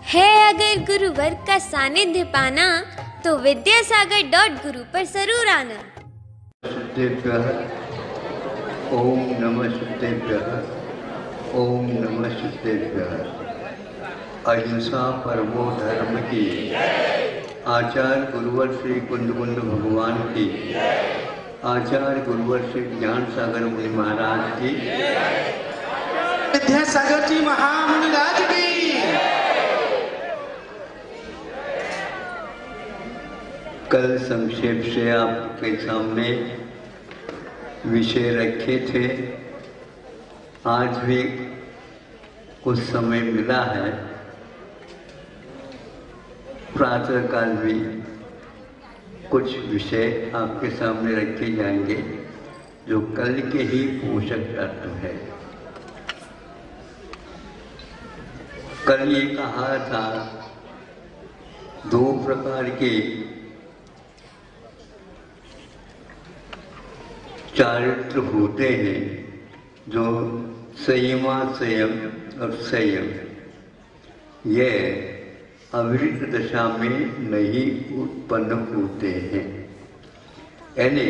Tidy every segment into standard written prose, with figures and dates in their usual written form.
है अगर गुरुवर का सानिध्य पाना तो विद्यासागर.गुरु पर जरूर आना। शुद्धेभ्यः ओम नमः शुद्धेभ्यः ओम नमः शुद्धेभ्यः। अहिंसा परमो धर्म की, आचार्य गुरुवर श्री कुंद भगवान की, आचार्य गुरुवर श्री ज्ञान सागर मुनि महाराज की, विद्यासागर जी महामुनि राज की। कल संक्षेप से आपके सामने विषय रखे थे। आज भी कुछ समय मिला है, प्रातः काल भी कुछ विषय आपके सामने रखे जाएंगे जो कल के ही पोषक तत्व है। कल ये कहा था दो प्रकार के चारित्र होते हैं, जो संयम और संयम, यह अविरत दशा में नहीं उत्पन्न होते हैं। यानी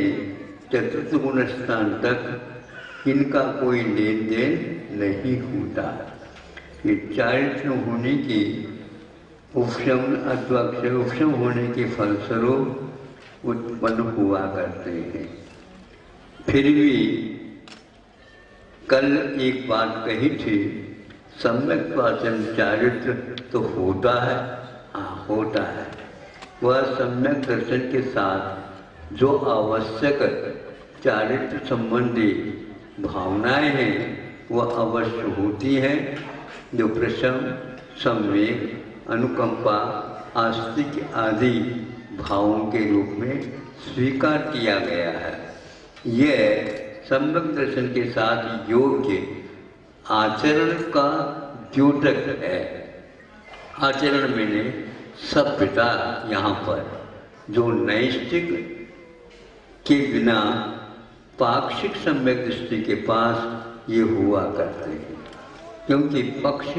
चतुर्थ गुण स्थान तक इनका कोई लेन देन नहीं होता। ये चारित्र होने की उपशम अथवा उपशम होने के फलस्वरूप उत्पन्न हुआ करते हैं। फिर भी कल एक बात कही थी, सम्यक वाचन चारित्र तो होता है, हाँ होता है। वह सम्यक दर्शन के साथ जो आवश्यक चारित्र संबंधी भावनाएं हैं वह अवश्य होती हैं, जो प्रशम, संवेग, अनुकंपा, आस्तिक आदि भावों के रूप में स्वीकार किया गया है। यह सम्यक दर्शन के साथ योग्य आचरण का द्योतक है। आचरण मैंने सभ्यता, यहाँ पर जो नैष्ठिक के बिना पाक्षिक सम्यक दृष्टि के पास ये हुआ करते हैं, क्योंकि पक्ष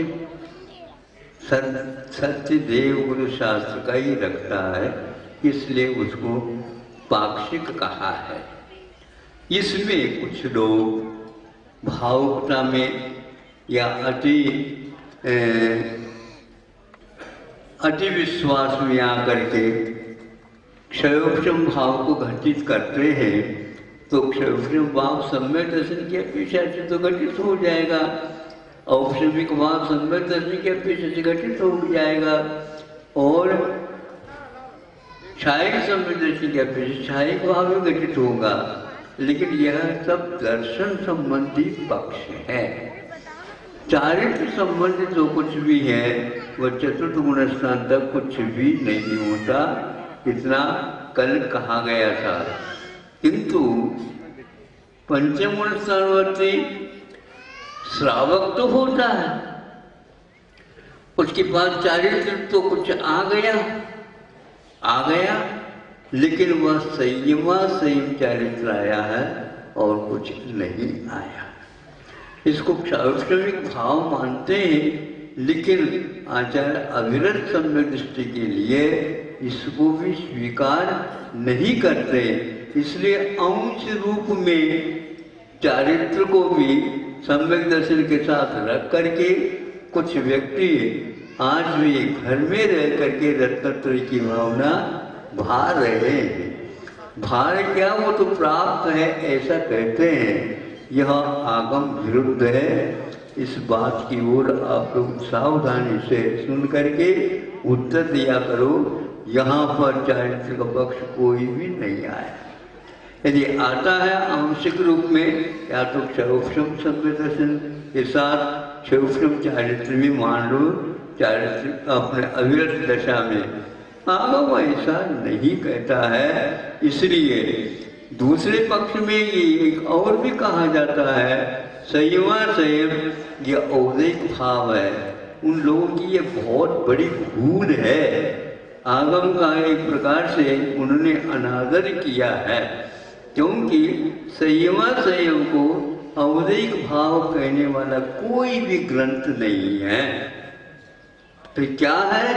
सत्य देव गुरु शास्त्र का ही रखता है, इसलिए उसको पाक्षिक कहा है। इसमें कुछ लोग भावुकता में या अति विश्वास में आकर के क्षयोक्षम भाव को घटित करते हैं, तो क्षयोक्षम भाव सम्यक दर्शन की अपेक्षा से तो घटित हो जाएगा, औपशमिक भाव सम्यक दर्शन की अपेक्षा से घटित हो जाएगा, और क्षायिक सम्यक दर्शन की अपेक्षा क्षायिक भाव भी घटित होगा। लेकिन यह सब दर्शन संबंधी पक्ष है। चारित्र संबंधित जो कुछ भी है वह चतुर्थ गुण स्थान तक कुछ भी नहीं होता, इतना कल कहा गया था। किंतु पंचम गुण स्थानवर्ती श्रावक तो होता है, उसके बाद चारित्र तो कुछ आ गया, लेकिन वह संयम चारित्र आया है और कुछ नहीं आया। इसको क्षाविक भाव मानते हैं, लेकिन आचार्य अविरत सम्यक दृष्टि के लिए इसको भी स्वीकार नहीं करते। इसलिए अंश रूप में चारित्र को भी सम्यक दर्शन के साथ रख करके कुछ व्यक्ति आज भी घर में रह करके रत्नत्रय की भावना भा रहे हैं। भार क्या, वो तो प्राप्त है ऐसा कहते हैं। यह आगम विरुद्ध है। इस बात की ओर आप लोग सावधानी से सुन करके उत्तर दिया करो। यहाँ पर चारित्र का पक्ष कोई भी नहीं आया। यदि आता है आंशिक रूप में, या तो क्षयोक्षम सम्यक दर्शन के साथ क्षयोक्षम चारित्र भी मान लो, चारित्र अपने अविरत दशा में आगम ऐसा नहीं कहता है। इसलिए दूसरे पक्ष में ये एक और भी कहा जाता है, संयम ये औदिक भाव है। उन लोगों की ये बहुत बड़ी भूल है। आगम का एक प्रकार से उन्होंने अनादर किया है, क्योंकि संयम को औदिक भाव कहने वाला कोई भी ग्रंथ नहीं है। फिर क्या है,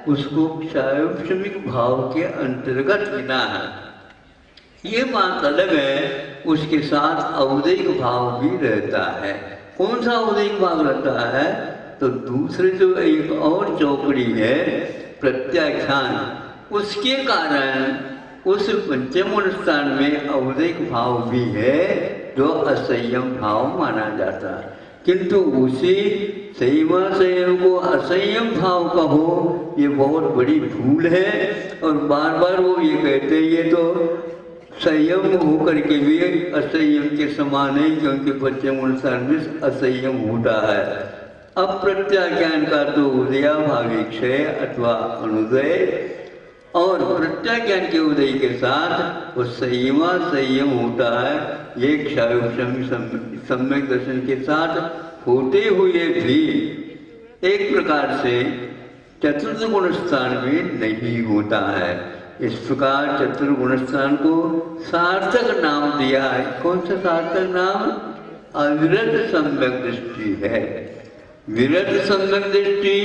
उसको क्षायोपशमिक भाव के अंतर्गत लेना है। ये बात अलग है, उसके साथ अवदैक भाव भी रहता है। कौन सा अवदैक भाव रहता है? तो दूसरे जो एक और चौकड़ी है प्रत्याख्यान, उसके कारण उस पंचम स्थान में अवदैक भाव भी है जो असंयम भाव माना जाता है। किंतु उसी संयम को असंयम भाव कहो, ये बहुत बड़ी भूल है। और बार बार वो ये कहते हैं ये तो संयम होकर के भी असंयम के समान है, क्योंकि पंचम स्थान में असंयम होता है। अप्रत्याख्यान का तो उदयाभाविक्षय अथवा अनुदय, और प्रत्याख्यान के उदय के साथ वो संयम होता है। ये क्षायोपशमी सम्यक दर्शन के साथ होते हुए भी एक प्रकार से चतुर्थ गुण स्थान में नहीं होता है। इस प्रकार चतुर्गुण स्थान को सार्थक नाम दिया है। कौन सा सार्थक नाम? अविरत सम्यक दृष्टि है। विरत सम्यक दृष्टि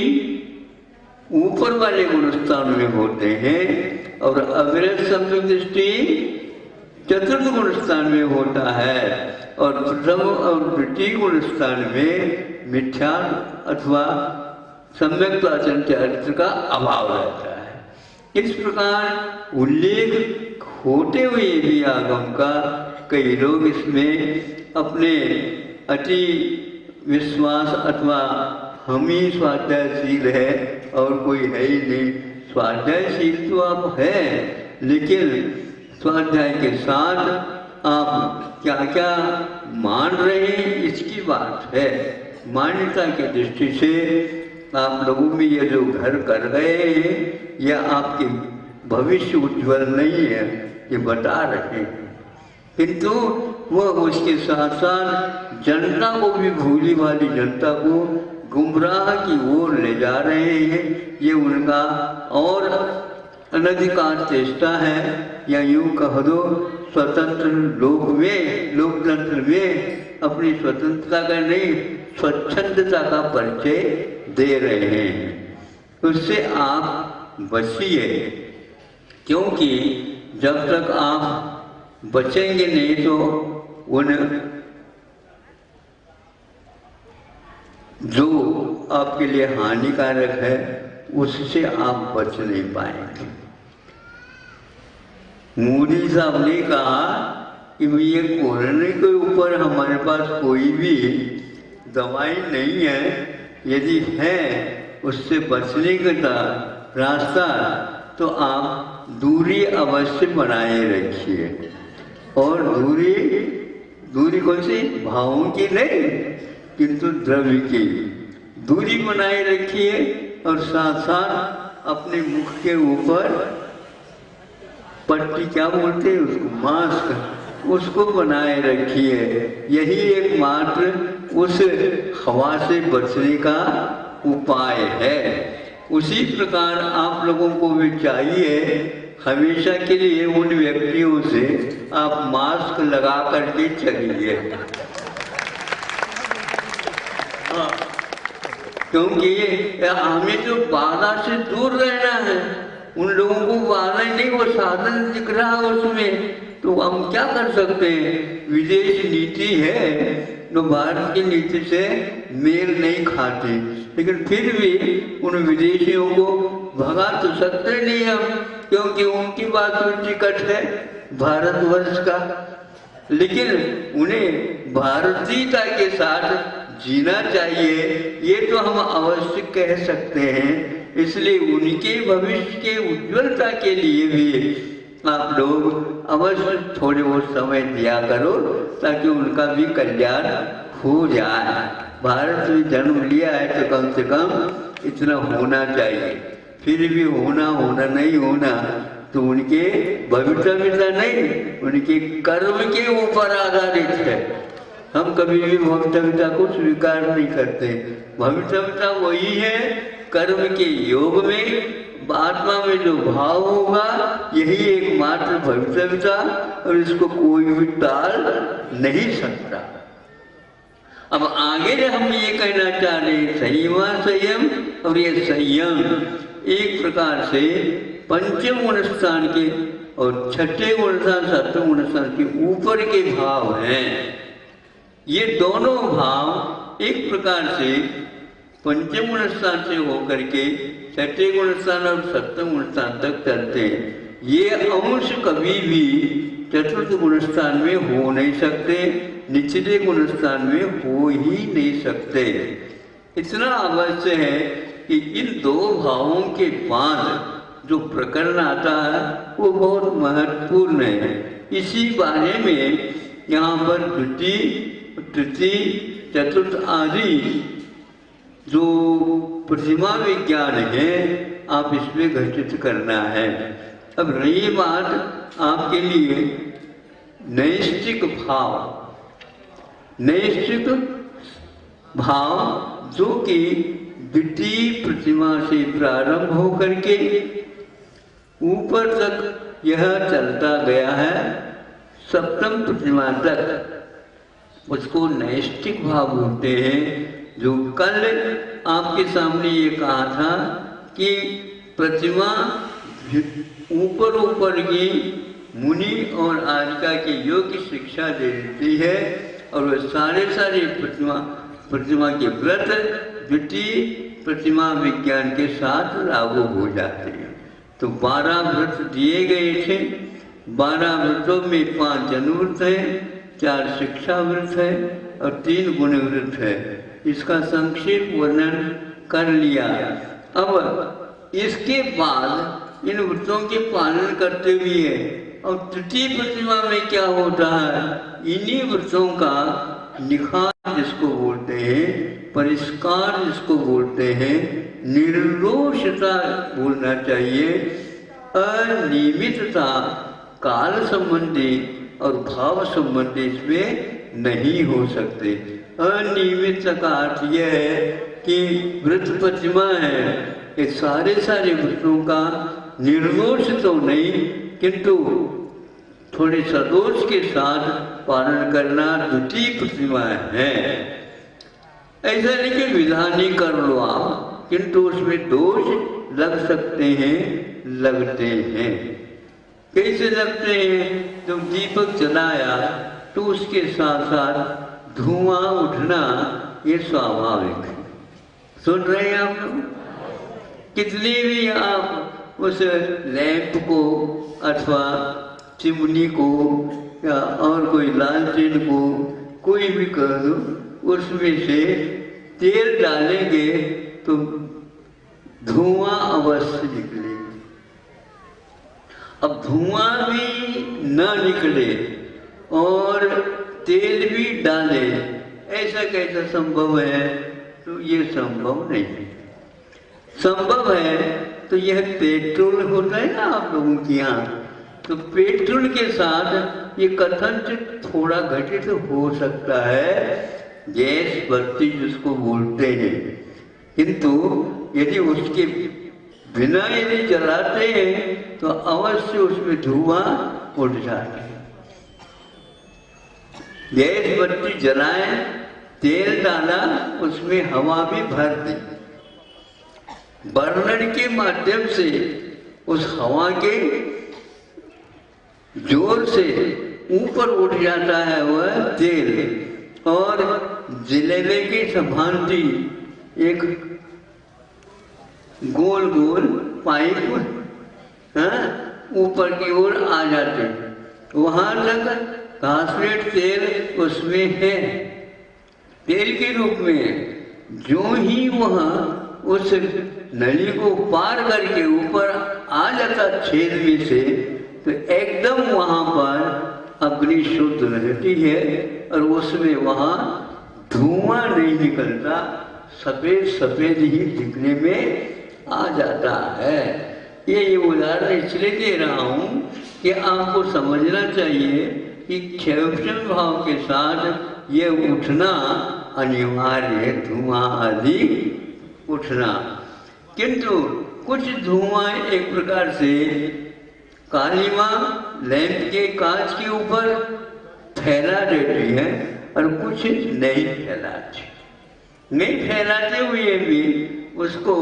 ऊपर वाले गुण स्थान में होते हैं, और अविरत सम्यक दृष्टि चतुर्थ गुण स्थान में होता है। और प्रथम और द्वितीय गुण स्थान में मिथ्या अथवा सम्यक आचरण चरित्र का अभाव रहता है। इस प्रकार उल्लेख होते हुए भी आगम का कई लोग इसमें अपने अति विश्वास अथवा हम ही स्वाध्यायशील है और कोई है ही नहीं। स्वाध्यायशील तो आप है, लेकिन स्वाध्याय के साथ आप क्या क्या मान रहे हैं इसकी बात है। मान्यता की दृष्टि से आप लोगों में ये जो घर कर रहे हैं, यह आपके भविष्य उज्ज्वल नहीं है, ये बता रहे हैं। किंतु वह उसके साथ साथ जनता को भी, भोली वाली जनता को गुमराह की ओर ले जा रहे हैं। ये उनका और अनधिकार चेष्टा है, या यूं कह दो स्वतंत्र लोकतंत्र में अपनी स्वतंत्रता का नहीं, स्वच्छंदता का परिचय दे रहे हैं। उससे आप बचिए, क्योंकि जब तक आप बचेंगे नहीं तो उन जो आपके लिए हानिकारक है उससे आप बच नहीं पाएंगे। मोदी साहब ने कहा कि ये कोरोना के ऊपर हमारे पास कोई भी दवाई नहीं है, यदि है उससे बचने का रास्ता तो आप दूरी अवश्य बनाए रखिए। और दूरी कौन सी? भावों की नहीं, किंतु द्रव्य की दूरी बनाए रखिए। और साथ साथ अपने मुख के ऊपर पट्टी, क्या बोलते हैं उसको, मास्क, उसको बनाए रखिए। यही एकमात्र उस हवा से बचने का उपाय है। उसी प्रकार आप लोगों को भी चाहिए हमेशा के लिए उन व्यक्तियों से आप मास्क लगा करके चलिए। क्योंकि हमें तो बाधा से दूर रहना है। उन लोगों को बाधा नहीं, वो साधन दिख रहा है उसमें, तो हम क्या कर सकते हैं? विदेश नीति है तो भारत की नीति से मेल नहीं खाती, लेकिन फिर भी उन विदेशियों को भगा तो सकते नहीं हम, क्योंकि उनकी बात तो टिकट है भारतवर्ष का। लेकिन उन्हें भारतीयता के साथ जीना चाहिए, ये तो हम अवश्य कह सकते हैं। इसलिए उनके भविष्य के उज्ज्वलता के लिए भी आप लोग अवश्य थोड़े बहुत समय दिया करो, ताकि उनका भी कल्याण हो जाए। भारत में जन्म लिया है तो कम से कम इतना होना चाहिए। फिर भी होना नहीं होना तो उनके भविष्यता नहीं, उनके कर्म के ऊपर आधारित है। हम कभी भी भविष्यता को स्वीकार नहीं करते। भविष्यता वही है कर्म के योग में, आत्मा में जो भाव होगा यही एकमात्र भविष्यता, और इसको कोई भी टाल नहीं सकता। अब आगे हम ये कहना चाह रहे हैं संयमा संयम, और ये संयम एक प्रकार से पंचम गुण स्थान के और छठे गुण स्थान सप्तम गुण स्थान के ऊपर के भाव हैं। ये दोनों भाव एक प्रकार से पंचम गुण स्थान से होकर के छठे गुण स्थान और सप्तम गुण स्थान तक चलते हैं। ये अंश कभी भी चतुर्थ गुण स्थान में हो नहीं सकते, निचले गुण स्थान में हो ही नहीं सकते। इतना अवश्य है कि इन दो भावों के बाद जो प्रकरण आता है वो बहुत महत्वपूर्ण है। इसी बारे में यहाँ पर द्वितीय, तृतीय, चतुर्थ आदि जो प्रतिमा विज्ञान है आप इसमें घटित करना है। अब रही बात आपके लिए नैष्ठिक भाव, नैष्ठिक भाव जो कि द्वितीय प्रतिमा से प्रारंभ होकर के ऊपर तक यह चलता गया है सप्तम प्रतिमा तक, उसको नैष्ठिक भाव बोलते हैं। जो कल आपके सामने ये कहा था कि प्रतिमा ऊपर ऊपर की मुनि और आजिका के योग की शिक्षा दे देती है और वह सारे प्रतिमा के व्रत द्वितीय प्रतिमा विज्ञान के साथ लागू हो जाते हैं। तो 12 व्रत दिए गए थे। 12 व्रतों में 5 अनुव्रत है, 4 शिक्षा व्रत है और 3 गुण व्रत है। इसका संक्षिप्त वर्णन कर लिया। अब इसके बाद इन व्रतों के पालन करते हुए और तृतीय प्रतिमा में क्या होता है, इन्हीं व्रतों का निखार जिसको बोलते हैं, परिष्कार जिसको बोलते हैं, निर्दोषता बोलना चाहिए, अनियमितता काल संबंधी और भाव संबंधी इसमें नहीं हो सकते। अनियमित का अर्थ यह है कि व्रत प्रतिमा है, ये सारे व्रतों का निर्दोष तो नहीं किंतु थोड़े सदोष के साथ पालन करना द्वितीय प्रतिमा है। ऐसा नहीं कि विधान ही कर लो आप, किंतु उसमें दोष लग सकते हैं, लगते हैं। कैसे लगते हैं? जब दीपक जलाया तो उसके साथ साथ धुआं उठना ये स्वाभाविक है। सुन रहे हैं आप लोग? कितनी भी आप उस लैंप को अथवा चिमनी को या और कोई लालटेन को कोई भी कर दो, उसमें से तेल डालेंगे तो धुआं अवश्य निकलेगा। अब धुआं भी न निकले और तेल भी डाले, ऐसा कैसा संभव है? तो ये संभव नहीं है। संभव है तो यह पेट्रोल होता है ना आप लोगों के यहाँ, तो पेट्रोल के साथ ये कथनचित थोड़ा घटित हो सकता है, गैस बत्ती जिसको बोलते हैं, किंतु यदि उसके बिना यदि जलाते हैं तो अवश्य उसमें धुआं उठ जाता है। गैस बत्ती जलाए, तेल डाला, उसमें हवा भी भर दी, बर्नर के माध्यम से उस हवा के जोर से ऊपर उठ जाता है वह तेल, और जलेबे की भांति एक गोल गोल पाइप ऊपर की ओर आ जाते हैं। वहां तक घासलेट तेल उसमें है, तेल के रूप में। जो ही वहां उस नली को पार करके ऊपर आ जाता छेद में से, तो एकदम वहां पर अग्नि शुद्ध रहती है और उसमें वहां धुआं नहीं निकलता, सफेद सफेद ही दिखने में आ जाता है। ये उदाहरण इसलिए दे रहा हूं कि आपको समझना चाहिए कि क्षयक्षण भाव के साथ ये उठना अनिवार्य है, धुआं आदि उठना। किंतु कुछ धुआं एक प्रकार से कालीमा लैंप के कांच के ऊपर फैला देती है और कुछ नहीं फैलाते। नहीं फैलाते हुए भी उसको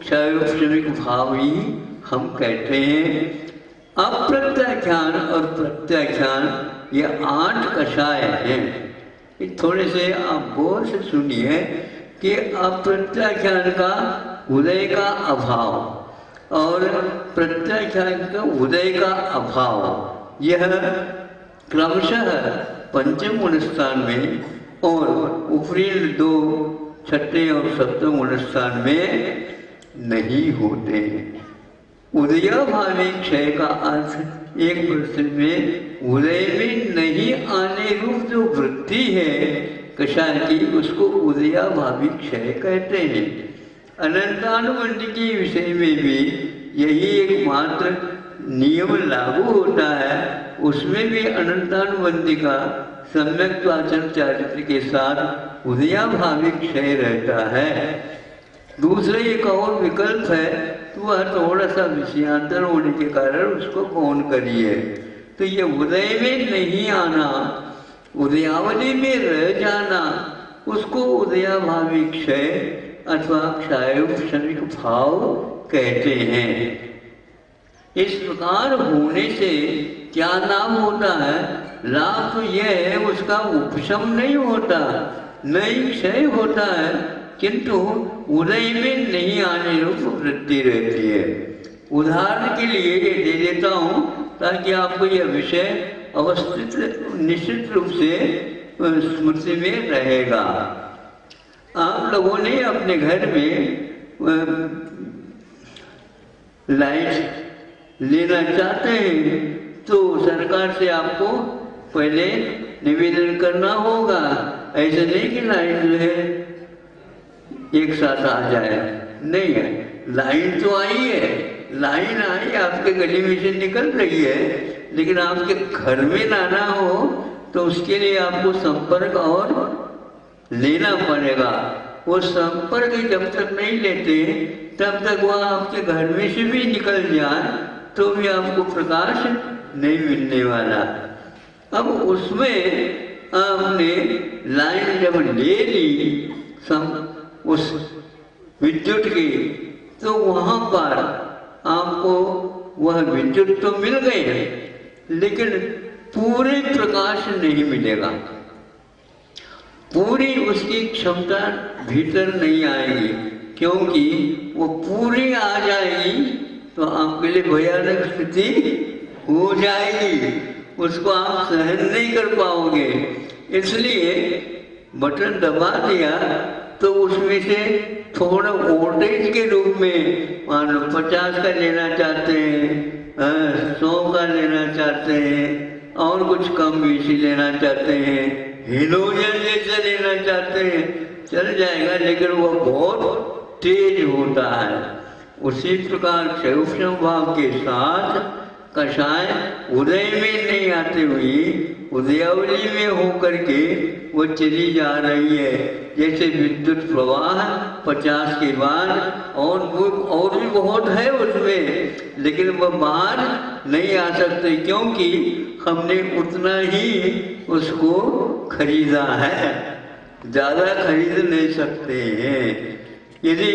क्षयोपशमिक भाव ही हम कहते हैं। अप्रत्याख्यान और प्रत्याख्यान ये 8 कषाय हैं। थोड़े से आप गौर से सुनिए कि अप्रत्याख्यान का उदय का अभाव और प्रत्याख्यान का उदय का अभाव यह क्रमशः पंचम गुणस्थान में और ऊपरी 2 छठे और सप्तम गुणस्थान में नहीं होते। उदयाभावी क्षय का अर्थ एक प्रश्न में उदय में नहीं आने रूप जो वृत्ति है कषाय की उसको उदयाभावी क्षय कहते हैं। अनंतानुबंध के विषय में भी यही एकमात्र नियम लागू होता है। उसमें भी अनंतानुबंधी का सम्यक आचरण चारित्र के साथ उदयाभावी क्षय रहता है। दूसरा एक और विकल्प है तो वह थोड़ा सा विषयांतर होने के कारण उसको गौण करिए। तो ये उदय में नहीं आना, उदयावली में रह जाना, उसको उदयाभावी क्षय अथवा क्षयोपशमिक भाव कहते हैं। इस प्रकार होने से क्या लाभ होता है? लाभ तो यह है उसका उपशम नहीं होता, नहीं क्षय होता है, किंतु उदय में नहीं आने रूप वृद्धि रहती है। उदाहरण के लिए ये दे देता हूँ ताकि आपको यह विषय अवस्थित निश्चित रूप से स्मृति में रहेगा। आप लोगों ने अपने घर में लाइट लेना चाहते हैं तो सरकार से आपको पहले निवेदन करना होगा। ऐसे नहीं कि लाइट जो है एक साथ आ जाए, नहीं है। लाइन तो आई है, लाइन आई आपके गली में से निकल रही है, लेकिन आपके घर में लाना हो तो उसके लिए आपको संपर्क और लेना पड़ेगा। वो संपर्क जब तक नहीं लेते तब तक वह आपके घर में से भी निकल जाए तो भी आपको प्रकाश नहीं मिलने वाला। अब उसमें आपने लाइन जब ले ली उस विद्युत की तो वहां पर आपको वह विद्युत तो मिल गई है लेकिन पूरे प्रकाश नहीं मिलेगा, पूरी उसकी क्षमता भीतर नहीं आएगी, क्योंकि वो पूरी आ जाएगी तो आपके लिए भयानक स्थिति हो जाएगी, उसको आप सहन नहीं कर पाओगे। इसलिए बटन दबा दिया तो उसमें से थोड़ा वोल्टेज के रूप में मान लो 50 का लेना चाहते हैं, 100 का लेना चाहते हैं और कुछ कम बेसी लेना चाहते हैं, हेलोजन जैसे लेना चाहते हैं, चल जाएगा, लेकिन वह बहुत तेज होता है। उसी प्रकार क्षयोपशम भाव के साथ कषाय उदय में नहीं आते हुए उदयावली में होकर के वो चली जा रही है। जैसे विद्युत प्रवाह 50 के बाद और भी बहुत है उसमें, लेकिन वह बाहर नहीं आ सकते क्योंकि हमने उतना ही उसको खरीदा है, ज़्यादा खरीद नहीं सकते हैं। यदि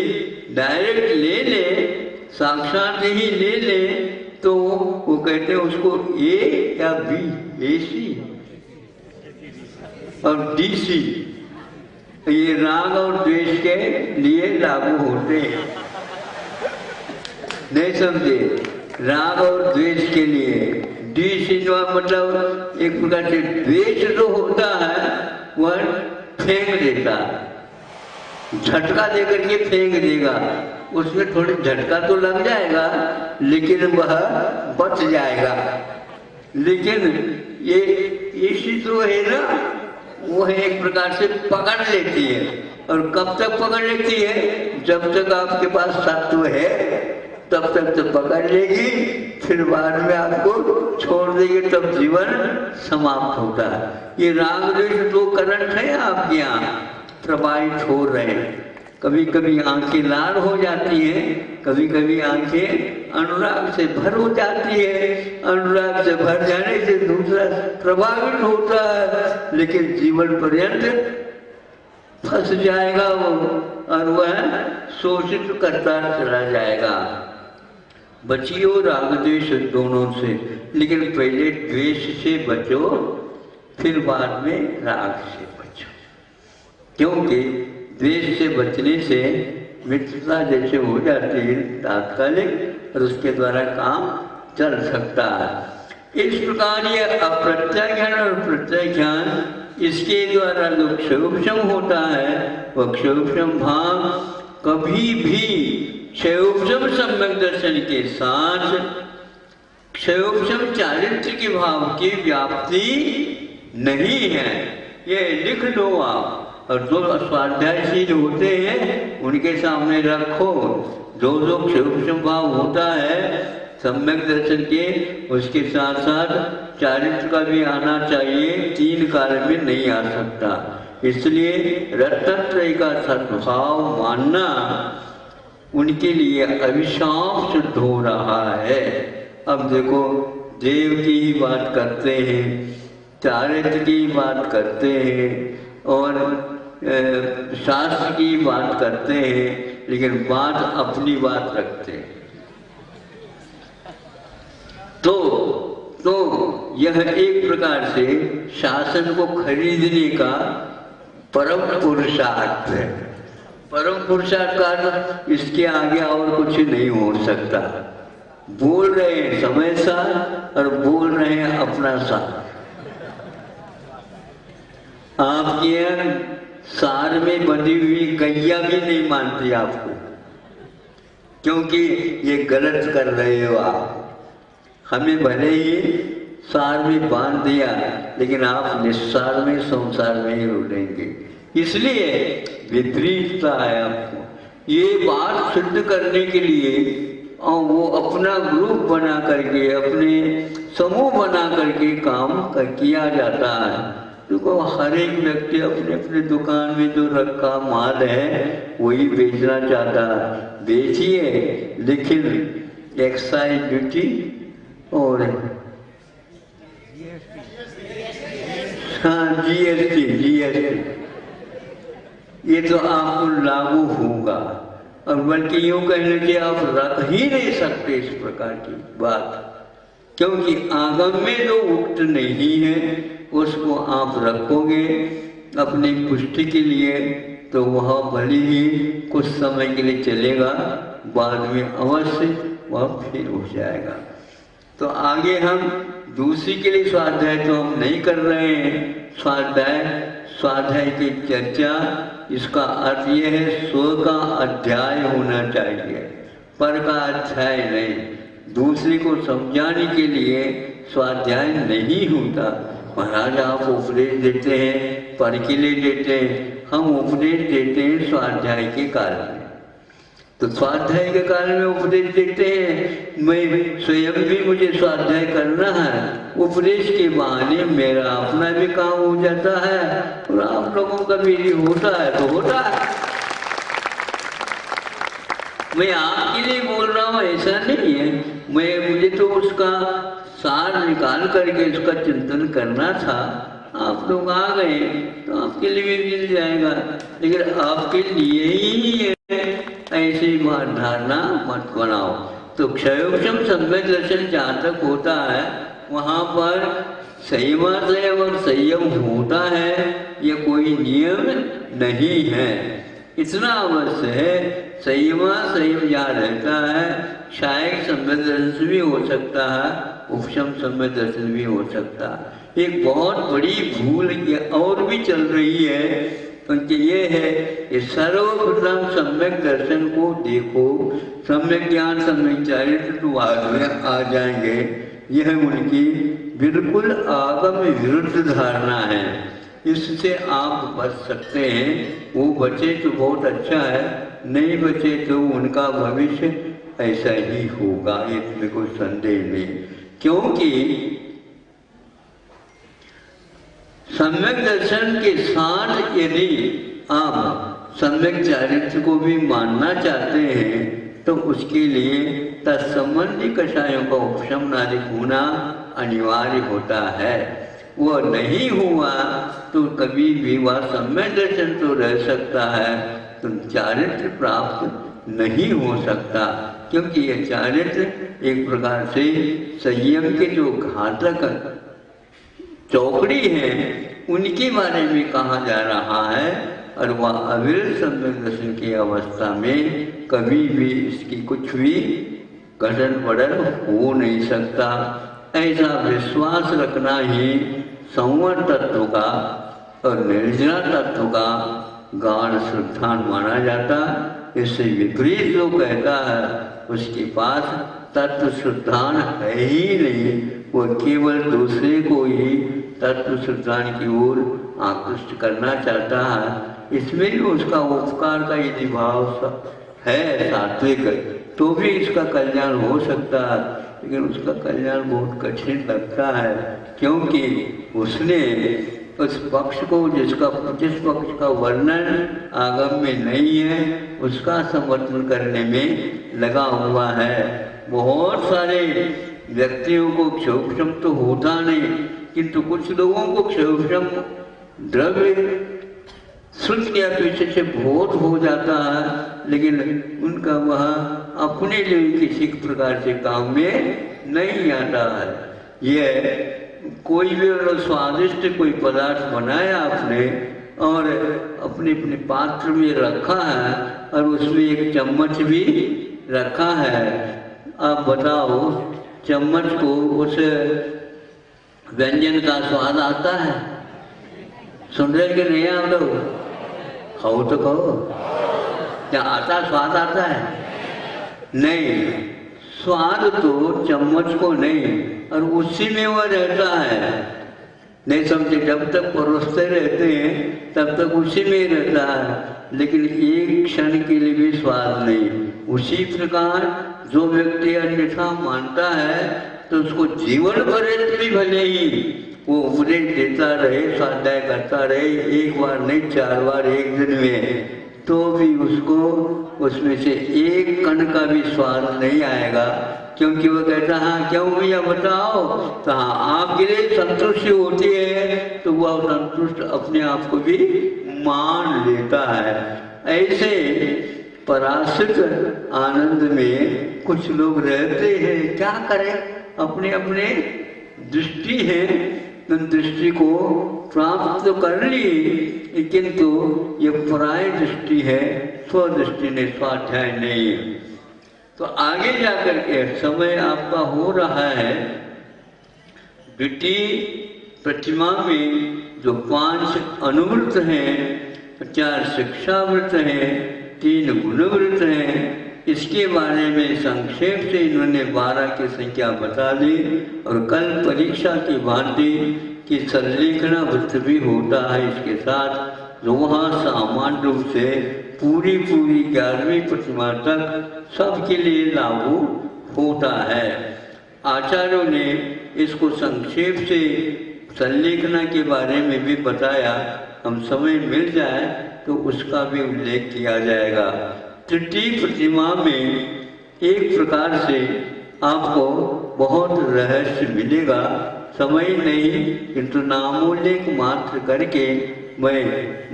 डायरेक्ट ले ले, साक्षात ही ले ले तो वो कहते हैं उसको ए या बी, एसी और डीसी, ये राग और द्वेष के लिए लागू होते हैं। नहीं समझे? राग और द्वेष के लिए डीसी मतलब एक प्रकार से द्वेष जो होता है वह फेंक देता, झटका देकर के फेंक देगा, उसमें थोड़ी झटका तो लग जाएगा लेकिन वह बच जाएगा। लेकिन ये एसी तो है ना, वो है एक प्रकार से पकड़ लेती है, और कब तक पकड़ लेती है? जब तक आपके पास तत्व है तब तक तो पकड़ लेगी, फिर बाद में आपको छोड़ देगी, तब जीवन समाप्त होता है। ये राग द्वेष दो करंट है आपके यहाँ प्रवाहित हो रहे हैं। कभी कभी आंखें लाल हो जाती हैं, कभी कभी आंखें अनुराग से भर हो जाती है। अनुराग से भर जाने से दूसरा प्रभावित होता है, लेकिन जीवन पर्यंत फंस जाएगा वो, और वह शोषित करता चला जाएगा। बचियो राग द्वेष दोनों से, लेकिन पहले द्वेष से बचो, फिर बाद में राग से बचो। क्योंकि द्वेष से बचने से मित्रता जैसे हो जाती है तात्कालिक, और उसके द्वारा काम चल सकता है। इस प्रकार ये अप्रत्यय ज्ञान और प्रत्यय ज्ञान, इसके द्वारा जो क्षयोपशम होता है, वह क्षयोपशम भाव कभी भी क्षयोपशम सम्यक दर्शन के साथ क्षयोपशम चारित्र के भाव की व्याप्ति नहीं है। ये लिख लो आप, और जो स्वाध्यायशील होते हैं उनके सामने रखो। जो जो क्षयोपशम भाव होता है सम्यक दर्शन के, उसके साथ साथ चारित्र का भी आना चाहिए, तीन कार्य में नहीं आ सकता। इसलिए रत्नत्रय का सद्भाव मानना उनके लिए अभिशाप सिद्ध हो रहा है। अब देखो, देव की ही बात करते हैं, चारित्र की बात करते हैं, और शास्त्र की बात करते हैं, लेकिन बात अपनी बात रखते हैं। तो यह एक प्रकार से शासन को खरीदने का परम पुरुषार्थ है। परम पुरुषार्थ का इसके आगे और कुछ नहीं हो सकता। बोल रहे हैं समय सार और बोल रहे हैं अपना सार। आपके यहाँ सार में बंधी हुई गैया भी नहीं मानती आपको, क्योंकि ये गलत कर रहे हो आप। हमें भले ही सार में बांध दिया, लेकिन आप निस्सार में संसार में ही रुलेंगे। इसलिए विपरीतता है आपको। ये बात सिद्ध करने के लिए और वो अपना ग्रुप बना करके, अपने समूह बना करके काम किया जाता है। देखो, हर एक व्यक्ति अपने अपने दुकान में जो रखा माल है वही बेचना चाहता है। बेचिए, लेकिन एक्साइज ड्यूटी और हाँ जीएसटी ये तो आपको लागू होगा। और बल्कि यूँ कहने कि आप रख ही नहीं सकते इस प्रकार की बात, क्योंकि आगम में जो उक्त नहीं है उसको आप रखोगे अपनी पुष्टि के लिए, तो वह भले ही कुछ समय के लिए चलेगा, बाद में अवश्य वह फिर हो जाएगा। तो आगे हम दूसरी के लिए स्वाध्याय तो हम नहीं कर रहे हैं। स्वाध्याय की चर्चा, इसका अर्थ यह है स्व का अध्याय होना चाहिए, पर का अध्याय नहीं। दूसरे को समझाने के लिए स्वाध्याय नहीं होता। महाराज आप उपदेश देते हैं, पर के लिए देते हैं, हम उपदेश देते हैं स्वाध्याय के काल में। तो स्वाध्याय के काल में उपदेश देते हैं। मैं स्वयं भी मुझे स्वाध्याय करना है, उपदेश के बहाने मेरा अपना भी काम हो जाता है, और आप लोगों का भी होता है तो होता है। मैं आपके लिए बोल रहा हूँ ऐसा नहीं है, मुझे तो उसका सार निकाल करके उसका चिंतन करना था। आप लोग आ गए तो आपके लिए भी मिल जाएगा, लेकिन आपके लिए ही है, ऐसी बात धारणा मत बनाओ। तो क्षयोपशम सम्यक दर्शन जहाँ तक होता है वहाँ पर संयमाश्रय और संयम होता है, ये कोई नियम नहीं है। इतना अवश्य है, संयम जहाँ रहता है, शायद सम्यक दर्शन भी हो सकता है, उपशम सम्यक दर्शन भी हो सकता है। एक बहुत बड़ी भूल ये और भी चल रही है, क्योंकि ये है कि सर्वप्रथम सम्यक दर्शन को देखो, सम्यक ज्ञान सम्यक चारित्र तो बाद में आ जाएंगे। यह उनकी बिल्कुल आगम विरुद्ध धारणा है। इससे आप बच सकते हैं। वो बचे तो बहुत अच्छा है, नहीं बचे तो उनका भविष्य ऐसा ही होगा, इसमें कोई संदेह नहीं। क्योंकि सम्यक दर्शन के साथ यदि आप सम्यक चारित्र को भी मानना चाहते हैं तो उसके लिए तत्संबंधी कषायों का उपशमनादि होना अनिवार्य होता है। वह नहीं हुआ तो कभी भी वह सम्यक दर्शन तो रह सकता है, तो चारित्र प्राप्त नहीं हो सकता, क्योंकि यह चारित्र एक प्रकार से संयम के जो घातक चौकड़ी है उनके बारे में कहा जा रहा है। और वह अविरल सम्यक दर्शन की अवस्था में कभी भी इसकी कुछ भी गठन बढ़न हो नहीं सकता। ऐसा विश्वास रखना ही संवर तत्व का और निर्जरा तत्व का गाढ़ श्रद्धान माना जाता। इससे विपरीत जो कहता है उसके पास तत्व श्रद्धान है ही नहीं, वो केवल दूसरे को ही तत्व श्रद्धान की ओर आकृष्ट करना चाहता है। इसमें भी उसका उपकार का यदि भाव है सात्विक तो भी इसका कल्याण हो सकता है, लेकिन उसका कल्याण बहुत कठिन लगता है, क्योंकि उसने उस पक्ष को जिस पक्ष का वर्णन आगम में नहीं है उसका समर्थन करने में लगा हुआ है। बहुत सारे व्यक्तियों को क्षोभम तो होता नहीं, किंतु कुछ लोगों को क्षोभम द्रव्य श्रुत के अपेक्षा से बहुत हो जाता है, लेकिन उनका वह अपने लिए किसी प्रकार से काम में नहीं आता है। यह कोई भी स्वादिष्ट कोई पदार्थ बनाया आपने और अपने अपने पात्र में रखा है और उसमें एक चम्मच भी रखा है, आप बताओ चम्मच को उस व्यंजन का स्वाद आता है? सुन रहे कि नहीं आप लोग? खाओ तो कहो, क्या आता स्वाद आता है? नहीं, स्वाद तो चम्मच को नहीं और उसी में वह रहता है। नहीं समझे, जब तक परोसते रहते हैं तब तक उसी में रहता है, लेकिन एक क्षण के लिए भी स्वाद नहीं। उसी प्रकार जो व्यक्ति अन्यथा मानता है तो उसको जीवन भर भी भले ही वो उपदेश देता रहे, स्वाध्याय करता रहे, एक बार नहीं 4 बार एक दिन में, तो भी उसको उसमें से एक कण का भी स्वाद नहीं आएगा, क्योंकि वो कहता हाँ क्यों भैया बताओ, तो हाँ आपके लिए संतुष्टि होती है तो वह संतुष्ट अपने आप को भी मान लेता है। ऐसे पराश्रित आनंद में कुछ लोग रहते हैं, क्या करें, अपने अपने दृष्टि है, दृष्टि को प्राप्त तो कर ली, किंतु ये पराय दृष्टि है, स्वदृष्टि ने स्वाध्याय नहीं है। तो आगे जाकर के समय आपका हो रहा है, द्वितीय प्रतिमा में जो 5 अनुवृत्त हैं, 4 शिक्षावृत्त हैं, 3 गुणवृत्त हैं, इसके बारे में संक्षेप से इन्होंने 12 की संख्या बता दी। और कल परीक्षा की भांति कि संलेखना वृत्त भी होता है इसके साथ, जो वहाँ सामान्य रूप से पूरी 11वीं प्रतिमा तक सबके लिए लागू होता है। आचार्यों ने इसको संक्षेप से संलेखना के बारे में भी बताया, हम समय मिल जाए तो उसका भी उल्लेख किया जाएगा। तृतीय प्रतिमा में एक प्रकार से आपको बहुत रहस्य मिलेगा, समय नहीं किंतु नामोल्लेख मात्र करके मैं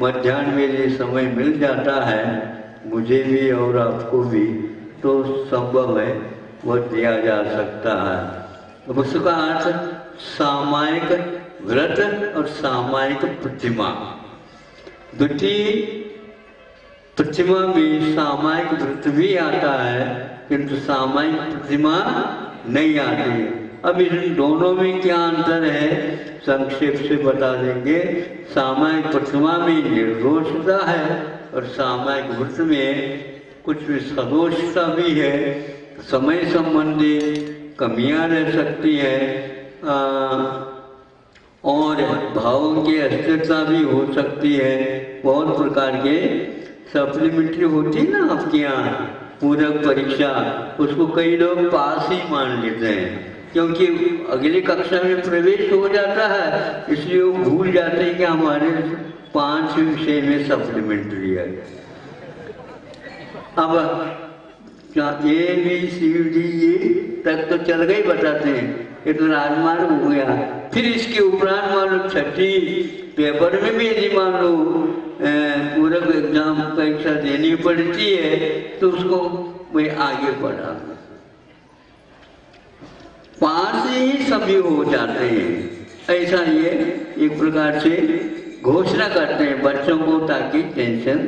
मध्याह्न में ये समय मिल जाता है, मुझे भी और आपको भी, तो संभव है वह दिया जा सकता है। अब उसका अर्थ सामायिक व्रत और सामायिक प्रतिमा। द्वितीय प्रतिमा में सामायिक व्रत भी आता है किंतु सामायिक प्रतिमा नहीं आती। अब इन दोनों में क्या अंतर है संक्षेप से बता देंगे। सामायिक प्रतिमा में निर्दोषता है और सामायिक व्रत में कुछ भी सदोषता भी है, समय संबंधी कमियां रह सकती है और भावों की अस्थिरता भी हो सकती है। बहुत प्रकार के सप्लीमेंट्री होती है ना आपके यहाँ पूरक परीक्षा, उसको कई लोग पास ही मान लेते हैं क्योंकि अगली कक्षा में प्रवेश हो जाता है, इसलिए वो भूल जाते हैं कि हमारे 5 विषय में सप्लीमेंट्री है। अब क्या ABCD तक तो चल गई बताते हैं, ये तो राजमार्ग हो गया। फिर इसके उपरांत मान लो छठी पेपर में भी यदि मान लो पूरक एग्जाम परीक्षा देनी पड़ती है तो उसको मैं आगे बढ़ा, पास ही सभी हो जाते हैं। ऐसा ये एक प्रकार से घोषणा करते हैं बच्चों को ताकि टेंशन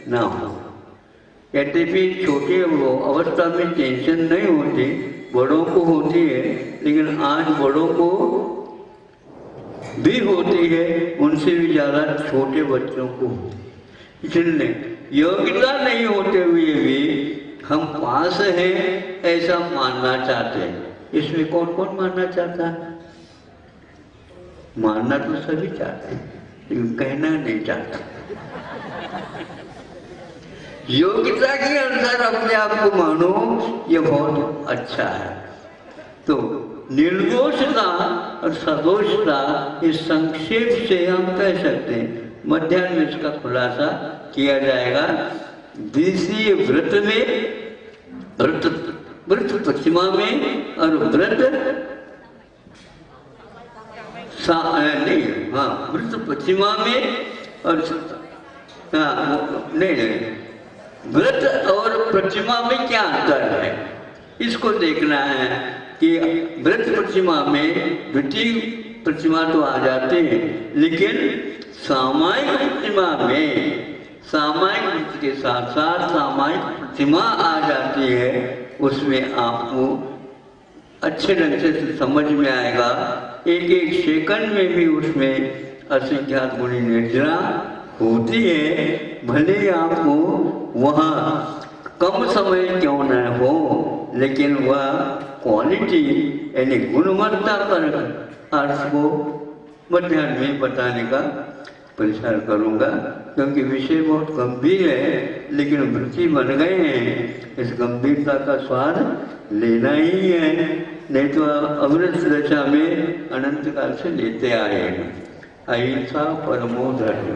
ना हो। यद्यपि छोटे अवस्था में टेंशन नहीं होती, बड़ों को होती है, लेकिन आज बड़ों को भी होती है, उनसे भी ज़्यादा छोटे बच्चों को। इसलिए योग्यता नहीं होते हुए भी हम पास हैं ऐसा मानना चाहते हैं। इसमें कौन कौन मानना चाहता है? मानना तो सभी चाहते हैं, लेकिन कहना नहीं चाहता। योग्यता के अनुसार अपने आप को मानो, ये बहुत अच्छा है। तो निर्दोषता और सदोषता इस संक्षेप से हम कह सकते हैं। मध्याह्न में इसका खुलासा किया जाएगा। द्वितीय व्रत में, व्रत पश्चिमा में और व्रत नहीं, हाँ व्रत पश्चिमा में और नहीं, व्रत और प्रतिमा में क्या अंतर है इसको देखना है कि व्रत प्रतिमा में द्वितीय प्रतिमा तो आ जाते हैं, लेकिन सामायिक प्रतिमा में सामायिक व्रत के साथ साथ सामायिक प्रतिमा आ जाती है। उसमें आपको अच्छे ढंग से समझ में आएगा। एक एक सेकंड में भी उसमें असंख्यात गुणी निर्जरा होती है। भले ही आपको वहाँ कम समय क्यों न हो, लेकिन वह क्वालिटी यानी गुणवत्ता पर अर्थ को मध्याह्न में बताने का प्रचार करूँगा, क्योंकि विषय बहुत गंभीर है, लेकिन वृत्ति बन गए हैं। इस गंभीरता का स्वाद लेना ही है, नहीं तो अमृत दशा में अनंत काल से लेते आए हैं। अहिंसा परमो धर्म।